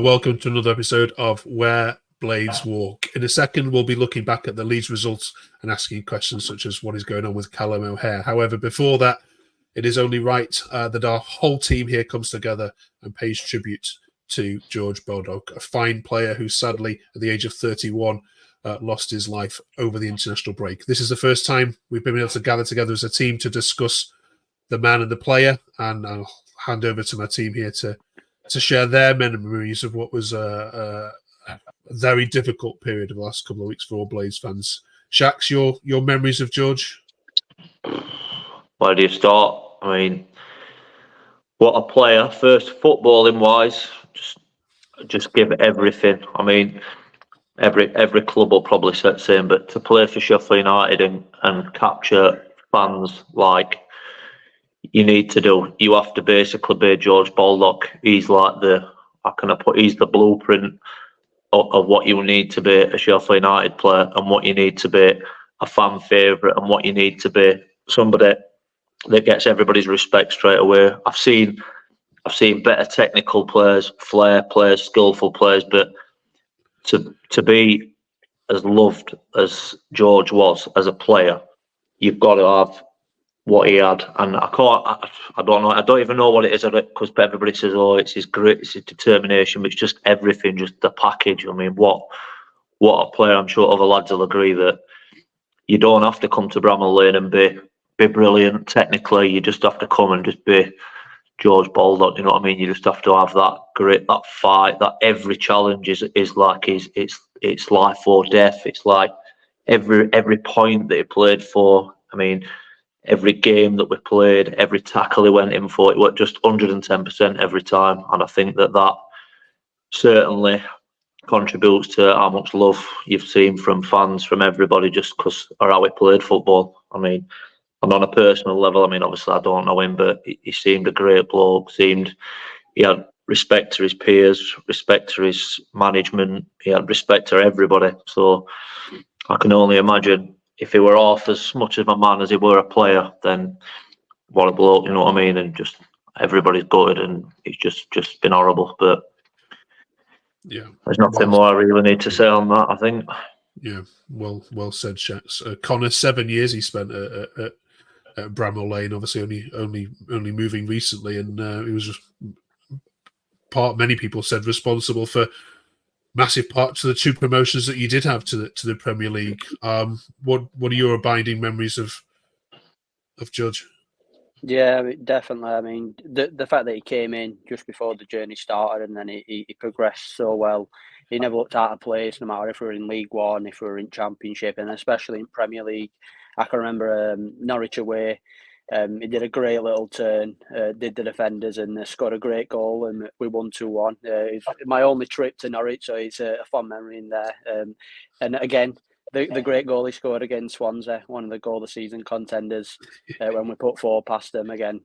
Welcome to another episode of Where Blades Walk. In a second, we'll be looking back at the Leeds results and asking questions such as what is going on with Callum O Hare. However, before that, it is only right that our whole team here comes together and pays tribute to George Baldock, a fine player who sadly, at the age of 31, lost his life over the international break. This is the first time we've been able to gather together as a team to discuss the man and the player, and I'll hand over to my team here to share their memories of what was a very difficult period of the last couple of weeks for all Blades fans. Shax, your memories of George? Where do you start? I mean, what a player. First, footballing wise, just give everything. I mean, every club will probably say the same, but to play for Sheffield United and capture fans like you need to do, you have to basically be George Baldock. He's like he's the blueprint of what you need to be a Sheffield United player and what you need to be a fan favourite and what you need to be somebody that gets everybody's respect straight away. I've seen better technical players, flair players, skillful players, but to be as loved as George was as a player, you've got to have what he had, and I don't know. I don't even know what it is because everybody says, "Oh, it's his grit, it's his determination." But it's just everything, just the package. I mean, what a player! I'm sure other lads will agree that you don't have to come to Bramall Lane and be brilliant technically. You just have to come and just be George Baldock. You know what I mean? You just have to have that grit, that fight. That every challenge is like it's life or death. It's like every point that he played for. I mean, every game that we played, every tackle he went in for, it worked just 110% every time. And I think that certainly contributes to how much love you've seen from fans, from everybody, just because of how he played football. I mean, and on a personal level, I mean, obviously I don't know him, but he seemed a great bloke. He had respect to his peers, respect to his management. He had respect to everybody. So I can only imagine if he were half as much of a man as he were a player, then what a bloke, you know what I mean? And just everybody's gutted, and it's just been horrible. But yeah, there's nothing more I really need to say on that, I think. Yeah, well said, Shax. Connor, 7 years he spent at Bramall Lane, obviously only moving recently, and he was just many people said responsible for massive parts of the two promotions that you did have to the Premier League. What are your abiding memories of Judge? Yeah, definitely. I mean, the fact that he came in just before the journey started and then he progressed so well. He never looked out of place, no matter if we were in League One, if we were in Championship, and especially in Premier League. I can remember Norwich away. He did a great little turn, did the defenders, and scored a great goal, and we won 2-1. It's my only trip to Norwich, so it's a fond memory in there. And again, the great goal he scored against Swansea, one of the goal of the season contenders, when we put 4 past them again.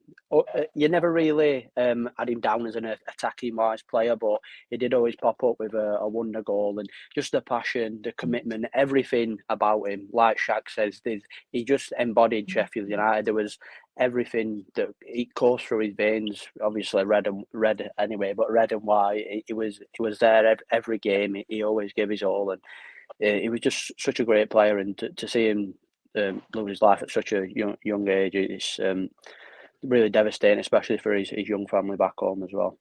You never really had him down as an attacking wise player, but he did always pop up with a wonder goal, and just the passion, the commitment, everything about him. Like Shaq says, he just embodied Sheffield United. There was everything that he coursed through his veins. Obviously red anyway, but red and white. He was there every game. He always gave his all, and he was just such a great player, and to see him lose his life at such a young age, it's really devastating, especially for his young family back home as well.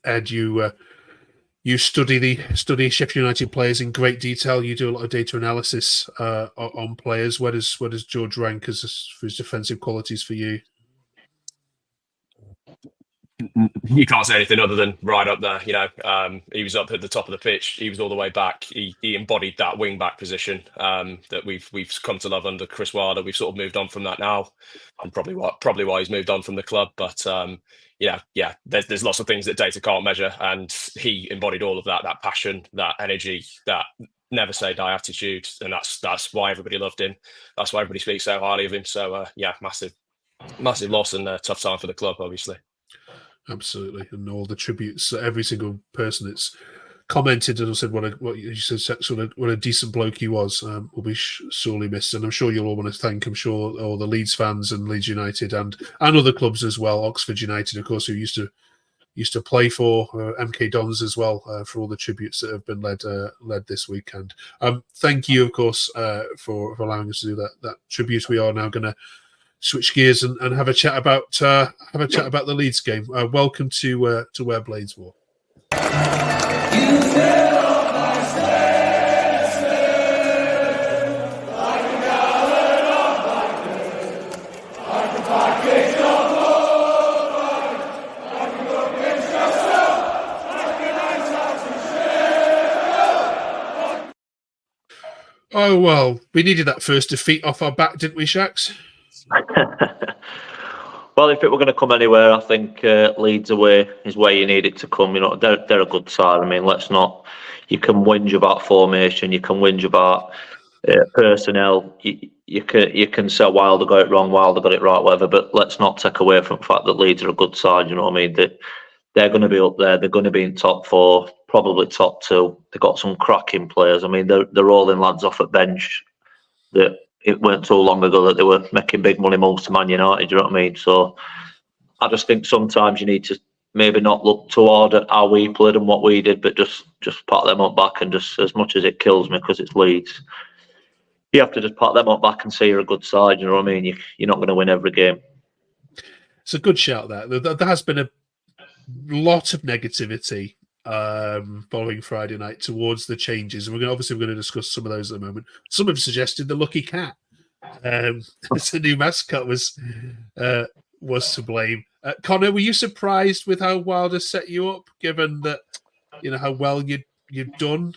Ed, you study Sheffield United players in great detail. You do a lot of data analysis on players. Where does George rank for his defensive qualities for you? You can't say anything other than right up there. You know, he was up at the top of the pitch. He was all the way back. He embodied that wing back position that we've come to love under Chris Wilder. We've sort of moved on from that now, and probably why he's moved on from the club. But yeah, there's lots of things that data can't measure, and he embodied all of that passion, that energy, that never say die attitude, and that's why everybody loved him. That's why everybody speaks so highly of him. So yeah, massive loss and a tough time for the club, obviously. Absolutely, and all the tributes, every single person that's commented and said what you said, sort of what a decent bloke he was, will be sorely missed. And I'm sure you'll all want to thank, I'm sure, all the Leeds fans and Leeds United and other clubs as well, Oxford United, of course, who used to used to play for, MK Dons as well, for all the tributes that have been led this weekend. Thank you, of course, for allowing us to do that tribute. We are now going to switch gears and have a chat about the Leeds game. Welcome to Where Blades Walk. Oh, well, we needed that first defeat off our back, didn't we, Shax? Well, if it were going to come anywhere, I think Leeds away is where you need it to come. You know, they're a good side. I mean, let's not. You can whinge about formation. You can whinge about personnel. You can say Wilder got it wrong, Wilder got it right, whatever. But let's not take away from the fact that Leeds are a good side. You know what I mean? They're going to be up there. They're going to be in top 4, probably top 2. They've got some cracking players. I mean, they're rolling lads off at bench that it weren't so long ago that they were making big money moves to Man United. Do you know what I mean? So I just think sometimes you need to maybe not look too hard at how we played and what we did, but just pat them up back, and just, as much as it kills me because it's Leeds, you have to just pat them up back and say you're a good side. You know what I mean? You're not going to win every game. It's a good shout there. There has been a lot of negativity following Friday night towards the changes, and we're going to discuss some of those at the moment. Some have suggested the lucky cat, as a new mascot, was to blame. Connor, were you surprised with how Wilder set you up, given that how well you'd done?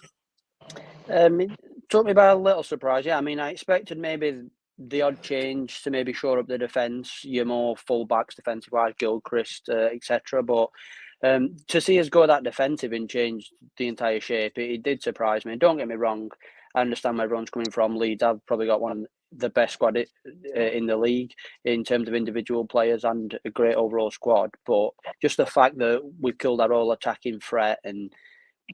It took me by a little surprise. Yeah, I mean, I expected maybe the odd change to maybe shore up the defence, your more full-backs defensive-wise, Gilchrist, etc. But to see us go that defensive and change the entire shape, it did surprise me. Don't get me wrong, I understand where everyone's coming from. Leeds have probably got one of the best squad in the league in terms of individual players and a great overall squad. But just the fact that we've killed our whole attacking threat and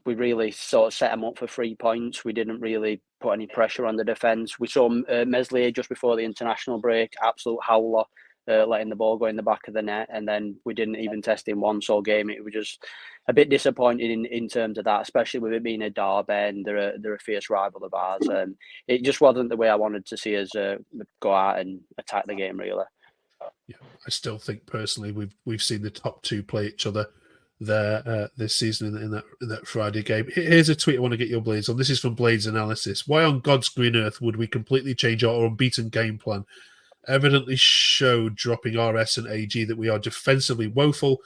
we really sort of set them up for 3 points. We didn't really put any pressure on the defence. We saw Meslier just before the international break, absolute howler, letting the ball go in the back of the net, and then we didn't even test him once all game. It was just a bit disappointing in terms of that, especially with it being a derby and they're a fierce rival of ours. It just wasn't the way I wanted to see us go out and attack the game, really. Yeah, I still think personally we've seen the top 2 play each other there this season in that Friday game. Here's a tweet I want to get your Blades on. This is from Blades Analysis. Why on God's green earth would we completely change our unbeaten game plan? Evidently showed dropping RS and AG that we are defensively woeful,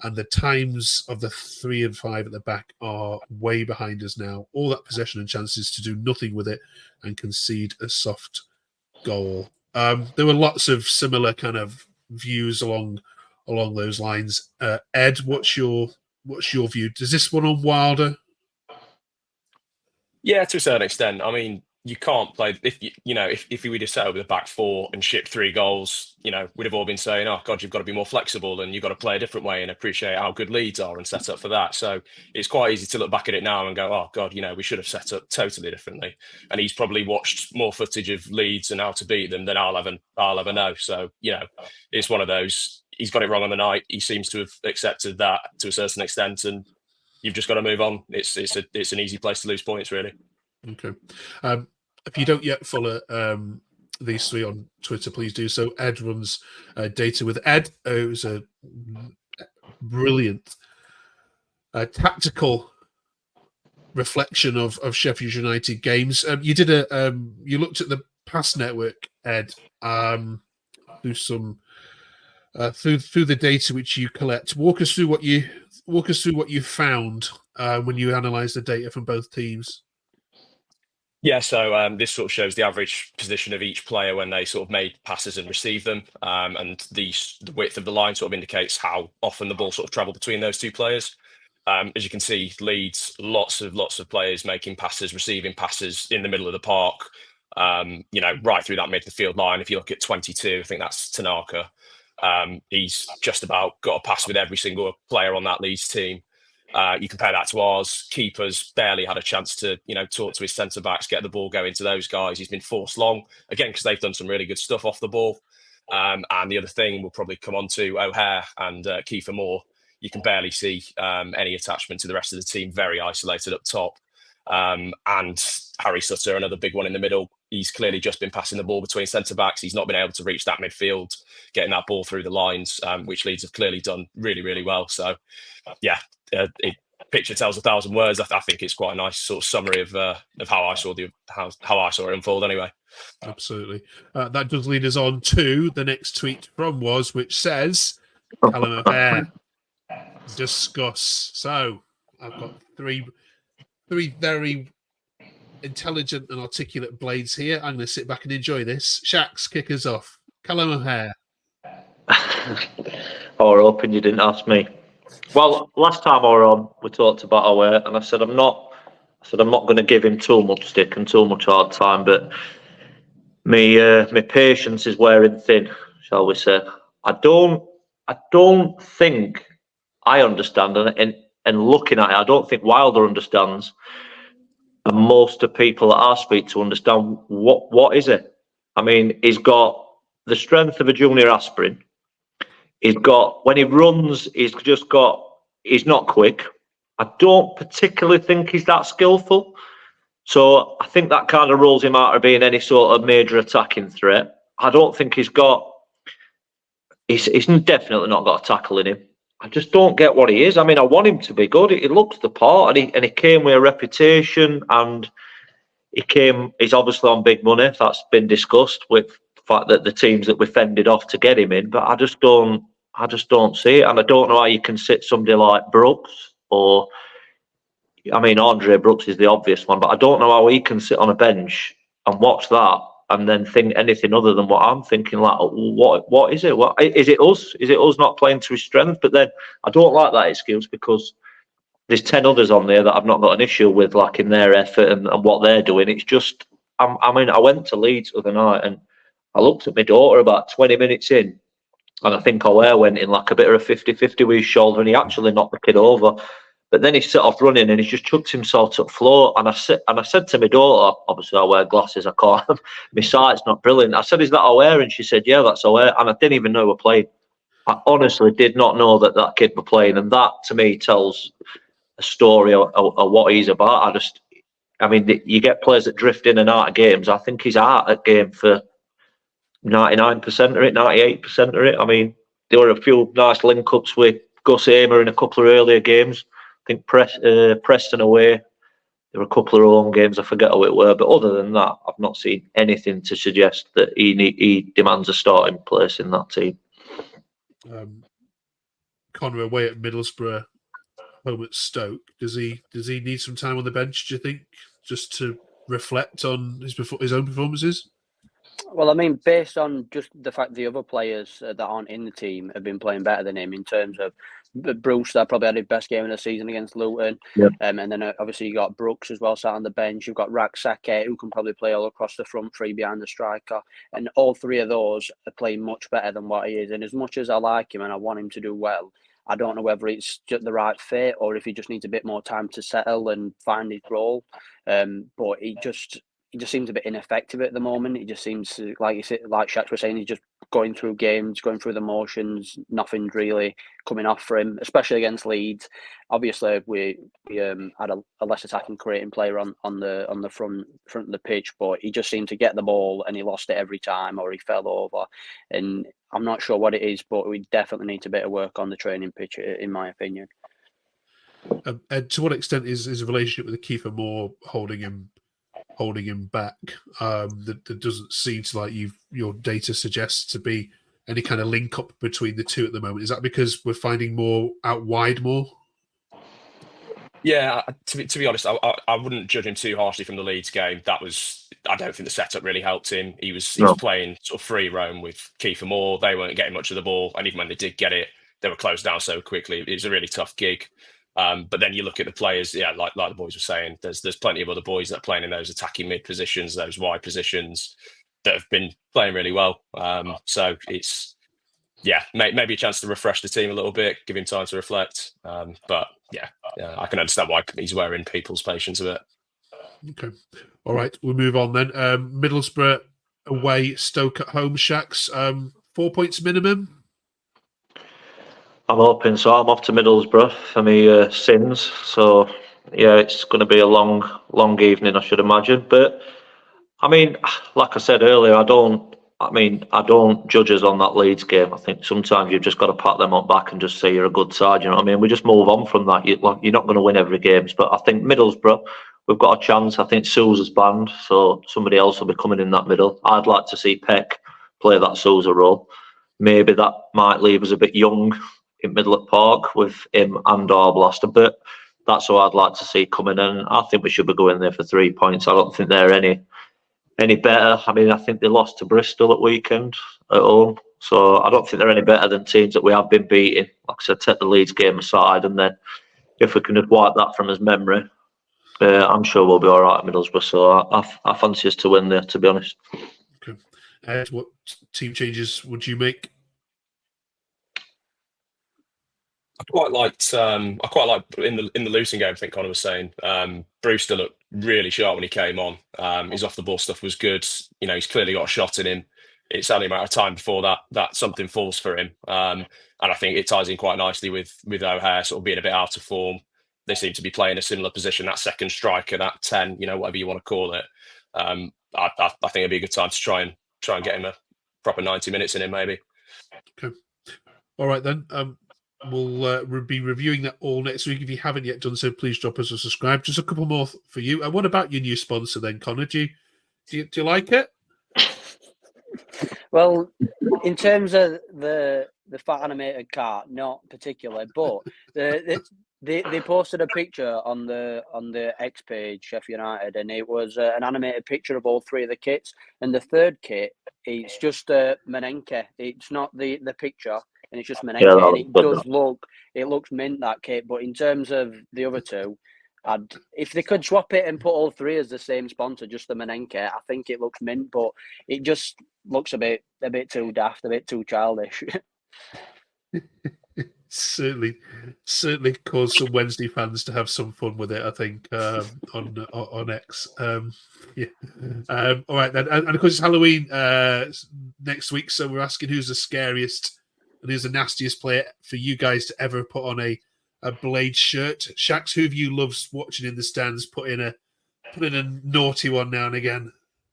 and the times of the 3 and 5 at the back are way behind us now. All that possession and chances to do nothing with it and concede a soft goal. There were lots of similar kind of views along those lines. Ed, what's your view? Does this one on Wilder? Yeah, to a certain extent. I mean, you can't play if you would have set up with a back 4 and shipped 3 goals. We'd have all been saying, "Oh God, you've got to be more flexible and you've got to play a different way and appreciate how good Leeds are and set up for that." So it's quite easy to look back at it now and go, "Oh God, we should have set up totally differently." And he's probably watched more footage of Leeds and how to beat them than I'll ever know. So it's one of those. He's got it wrong on the night. He seems to have accepted that to a certain extent, and you've just got to move on. It's an easy place to lose points, really. Okay. If you don't yet follow these 3 on Twitter, please do so. Ed runs Data with Ed, who's a brilliant tactical reflection of Sheffield United games. You did you looked at the pass network, Ed, through some through the data which you collect. Walk us through what you found when you analysed the data from both teams. Yeah, so this sort of shows the average position of each player when they sort of made passes and received them, and the width of the line sort of indicates how often the ball sort of travelled between those 2 players. As you can see, Leeds, lots of players making passes, receiving passes in the middle of the park, right through that midfield line. If you look at 22, I think that's Tanaka. He's just about got a pass with every single player on that Leeds team. You compare that to ours, keepers barely had a chance to, talk to his centre-backs, get the ball going to those guys. He's been forced long, again, because they've done some really good stuff off the ball. And the other thing we'll probably come on to, O Hare and Kiefer Moore. you can barely see any attachment to the rest of the team, very isolated up top. And Harry Sutter, another big one in the middle. He's clearly just been passing the ball between centre-backs. He's not been able to reach that midfield, getting that ball through the lines, which Leeds have clearly done really, really well. So, yeah, picture tells 1,000 words. I think it's quite a nice sort of summary of how I saw how I saw it unfold. Anyway, absolutely. That does lead us on to the next tweet from Woz, which says, "Callum O'Hare, discuss." So I've got three very intelligent and articulate blades here. I'm going to sit back and enjoy this. Shax, kick us off. Callum O'Hare. I was hoping you didn't ask me. Well, last time I were on, we talked about O'Hare, and I said I'm not going to give him too much stick and too much hard time, but my patience is wearing thin, shall we say? I don't think I understand, and looking at it, I don't think Wilder understands. And most of the people that I speak to understand what is it. I mean, he's got the strength of a junior aspirin. He's got, when he runs, he's not quick. I don't particularly think he's that skillful. So I think that kind of rules him out of being any sort of major attacking threat. I don't think he's definitely not got a tackle in him. I just don't get what he is. I mean, I want him to be good. He looks the part, and he came with a reputation, and he's obviously on big money. That's been discussed with the fact that the teams that we fended off to get him in. But I just don't see it, and I don't know how you can sit somebody like Brooks Andre Brooks is the obvious one, but I don't know how he can sit on a bench and watch that and then think anything other than what I'm thinking. Like, what is it? What is it? Us? Is it us not playing to his strength? But then I don't like that excuse, because there's 10 others on there that I've not got an issue with, like in their effort and what they're doing. It's just, I went to Leeds the other night and I looked at my daughter about 20 minutes in, and I think O'Hare went in like a bit of a 50-50 with his shoulder, and he actually knocked the kid over. But then he set off running and he just chucked himself to the floor. And I said to my daughter, obviously I wear glasses, I can't, my sight's not brilliant. I said, "Is that O'Hare?" And she said, "Yeah, that's O'Hare." And I didn't even know we were playing. I honestly did not know that kid was playing. And that to me tells a story of what he's about. You get players that drift in and out of games. I think he's out at game for 99% of it, 98% of it. I mean, there were a few nice link-ups with Gus Hamer in a couple of earlier games. I think Preston away, there were a couple of home games, I forget how it were. But other than that, I've not seen anything to suggest that he demands a starting place in that team. Connor away at Middlesbrough, home at Stoke. Does he need some time on the bench, do you think, just to reflect on his own performances? Well, I mean, based on just the fact the other players that aren't in the team have been playing better than him, in terms of Bruce, that probably had his best game of the season against Luton. Yep. And then obviously you got Brooks as well sat on the bench. You've got Raksake, who can probably play all across the front three behind the striker. And all three of those are playing much better than what he is. And as much as I like him and I want him to do well, I don't know whether it's just the right fit or if he just needs a bit more time to settle and find his role. But he just seems a bit ineffective at the moment. He just seems to, like Shax was saying, he's just going through games, going through the motions. Nothing's really coming off for him, especially against Leeds. Obviously, we had a less attacking, creating player on the front of the pitch, but he just seemed to get the ball and he lost it every time, or he fell over. And I'm not sure what it is, but we definitely need a bit of work on the training pitch, in my opinion. And to what extent is his relationship with Kiefer Moore holding him back? That doesn't seem to, like your data suggests, to be any kind of link up between the two at the moment. Is that because we're finding more out wide more? Yeah, to be honest, I wouldn't judge him too harshly from the Leeds game. I don't think the setup really helped him. He was playing sort of free roam with Kiefer Moore. They weren't getting much of the ball, and even when they did get it, they were closed down so quickly. It was a really tough gig. But then you look at the players, like the boys were saying, there's plenty of other boys that are playing in those attacking mid positions, those wide positions, that have been playing really well. So it's, maybe a chance to refresh the team a little bit, give him time to reflect. But I can understand why he's wearing people's patience a bit. Okay. All right, we'll move on then. Middlesbrough away, Stoke at home, Shax. 4 points minimum? I'm hoping so. I'm off to Middlesbrough for my sins. So, yeah, it's going to be a long evening, I should imagine. But, I mean, like I said earlier, I don't judge us on that Leeds game. I think sometimes you've just got to pat them on back and just say you're a good side. You know what I mean? We just move on from that. You're not going to win every game. But I think Middlesbrough, we've got a chance. I think Sousa's banned, so somebody else will be coming in that middle. I'd like to see Peck play that Sousa role. Maybe that might leave us a bit young in middle of park with him and Arblaster, but that's what I'd like to see coming in. I think we should be going there for 3 points. I don't think they're any better. I mean, I think they lost to Bristol at weekend at home, so I don't think they're any better than teams that we have been beating. Like I said, take the Leeds game aside, and then if we can just wipe that from his memory, I'm sure we'll be all right at Middlesbrough. So I fancy us to win there, to be honest. Okay. Ed, what team changes would you make? I quite liked in the Luton game. I think Connor was saying Brewster looked really sharp when he came on. His off the ball stuff was good. You know, he's clearly got a shot in him. It's only a matter of time before that something falls for him. And I think it ties in quite nicely with O Hare sort of being a bit out of form. They seem to be playing a similar position, that second striker, that 10, you know, whatever you want to call it. I think it'd be a good time to try and get him a proper 90 minutes in him, maybe. Okay. All right then. We'll be reviewing that all next week. If you haven't yet done so, please drop us a subscribe. Just a couple more for you. And what about your new sponsor then, Connor? Do you like it? Well, in terms of the fat animated car, not particularly, but they posted a picture on the X page, Sheffield United, and it was an animated picture of all three of the kits. And the third kit, it's just Menenke. It's not the picture. And it's just Menenke, Yeah, and it looks mint, that kit. But in terms of the other two, if they could swap it and put all three as the same sponsor, just the Menenke, I think it looks mint. But it just looks a bit too daft, a bit too childish. certainly caused some Wednesday fans to have some fun with it, I think, on X. Yeah. All right then, and of course it's Halloween next week, so we're asking who's the scariest and who's the nastiest player for you guys to ever put on a Blade shirt. Shax, who have you loved watching in the stands put in a naughty one now and again?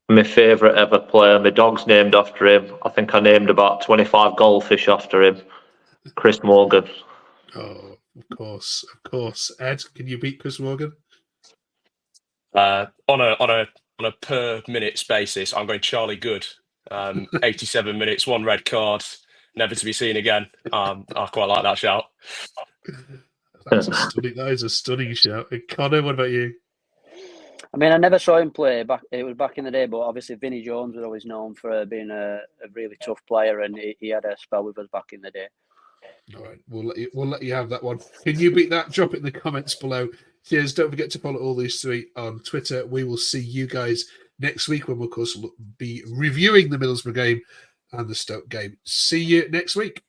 My favourite ever player. My dog's named after him. I think I named about 25 goldfish after him. Chris Morgan. Oh, of course. Ed, can you beat Chris Morgan? On a per minutes basis, I'm going Charlie Good. 87 minutes, one red card, never to be seen again. I quite like that shout. That is a stunning shout. Connor, what about you? I mean, I never saw him play back. It was back in the day, but obviously Vinnie Jones was always known for being a really tough player, and he had a spell with us back in the day. All right, we'll let you have that one. Can you beat that? Drop it in the comments below. Cheers! Don't forget to follow all these three on Twitter. We will see you guys next week when we'll, of course, be reviewing the Middlesbrough game and the Stoke game. See you next week.